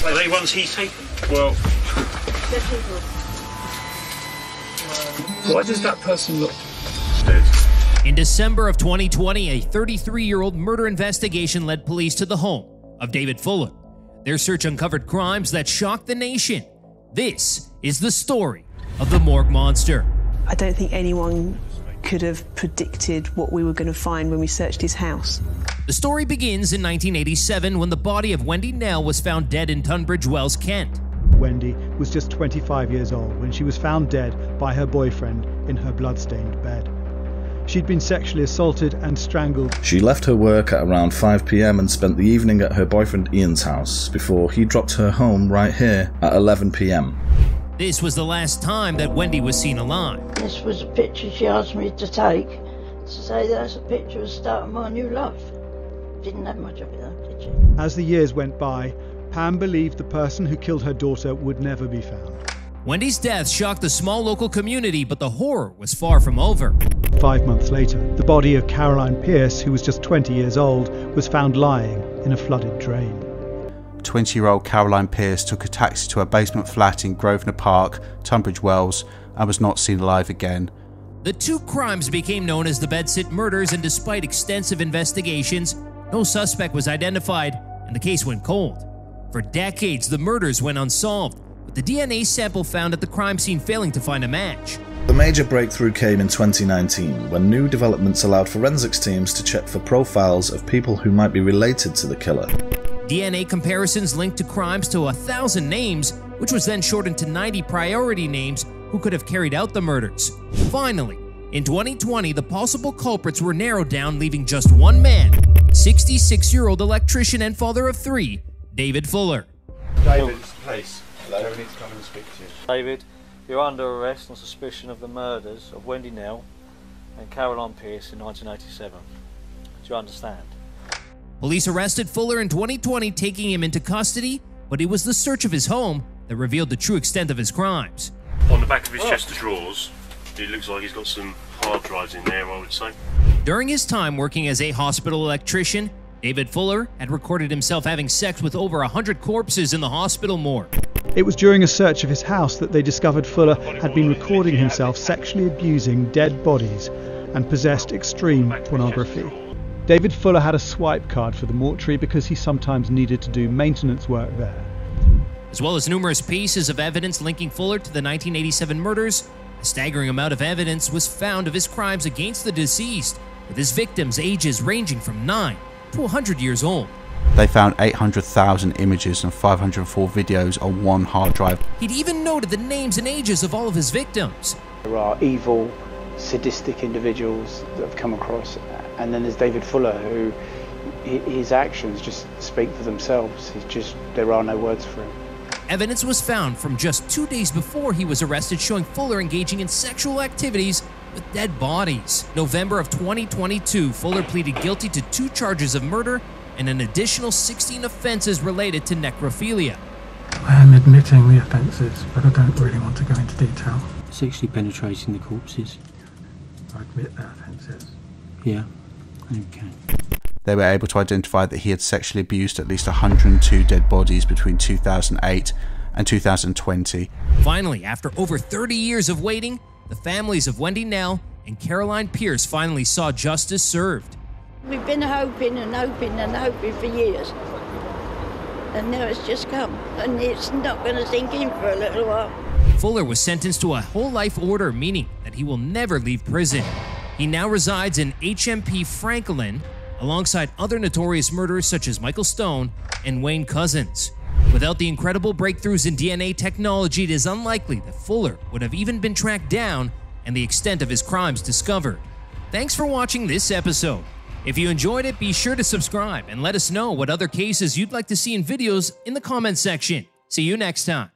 Are they ones he's taken? Well... Why does that person look dead? In December of 2020, a 33-year-old murder investigation led police to the home of David Fuller. Their search uncovered crimes that shocked the nation. This is the story of the Morgue Monster. I don't think anyone could have predicted what we were going to find when we searched his house. The story begins in 1987 when the body of Wendy Knell was found dead in Tunbridge Wells, Kent. Wendy was just 25 years old when she was found dead by her boyfriend in her blood-stained bed. She'd been sexually assaulted and strangled. She left her work at around 5 PM and spent the evening at her boyfriend Ian's house before he dropped her home right here at 11 PM. This was the last time that Wendy was seen alive. This was a picture she asked me to take, to say that's a picture of starting my new life. Didn't have much of it though, did she? As the years went by, Pam believed the person who killed her daughter would never be found. Wendy's death shocked the small local community, but the horror was far from over. 5 months later, the body of Caroline Pierce, who was just 20 years old, was found lying in a flooded drain. 20-year-old Caroline Pierce took a taxi to her basement flat in Grosvenor Park, Tunbridge Wells, and was not seen alive again. The two crimes became known as the Bedsit murders, and despite extensive investigations, no suspect was identified, and the case went cold. For decades, the murders went unsolved, with the DNA sample found at the crime scene failing to find a match. The major breakthrough came in 2019 when new developments allowed forensics teams to check for profiles of people who might be related to the killer. DNA comparisons linked to crimes to 1,000 names, which was then shortened to 90 priority names who could have carried out the murders. Finally, in 2020, the possible culprits were narrowed down, leaving just one man, 66-year-old electrician and father of 3, David Fuller. David, it's the police. Hello. David needs to come and speak to you. David, you're under arrest on suspicion of the murders of Wendy Knell and Caroline Pierce in 1987. Do you understand? Police arrested Fuller in 2020, taking him into custody, but it was the search of his home that revealed the true extent of his crimes. On the back of his chest of drawers, it looks like he's got some hard drives in there, I would say. During his time working as a hospital electrician, David Fuller had recorded himself having sex with over 100 corpses in the hospital morgue. It was during a search of his house that they discovered Fuller had been recording himself sexually abusing dead bodies and possessed extreme pornography. David Fuller had a swipe card for the mortuary because he sometimes needed to do maintenance work there. As well as numerous pieces of evidence linking Fuller to the 1987 murders, a staggering amount of evidence was found of his crimes against the deceased, with his victims' ages ranging from 9 to 100 years old. They found 800,000 images and 504 videos on one hard drive. He'd even noted the names and ages of all of his victims. There are evil, sadistic individuals that have come across, and then there's David Fuller, who his actions just speak for themselves. There are no words for him. Evidence was found from just 2 days before he was arrested showing Fuller engaging in sexual activities with dead bodies. November of 2022, Fuller pleaded guilty to 2 charges of murder and an additional 16 offenses related to necrophilia. I am admitting the offences, but I don't really want to go into detail. Sexually penetrating the corpses. I admit they're offences. Yeah, okay. They were able to identify that he had sexually abused at least 102 dead bodies between 2008 and 2020. Finally, after over 30 years of waiting, the families of Wendy Knell and Caroline Pierce finally saw justice served. We've been hoping and hoping and hoping for years. And now it's just come. And it's not going to sink in for a little while. Fuller was sentenced to a whole life order, meaning that he will never leave prison. He now resides in HMP Franklin, alongside other notorious murderers such as Michael Stone and Wayne Couzens. Without the incredible breakthroughs in DNA technology, it is unlikely that Fuller would have even been tracked down and the extent of his crimes discovered. Thanks for watching this episode. If you enjoyed it, be sure to subscribe and let us know what other cases you'd like to see in videos in the comments section. See you next time.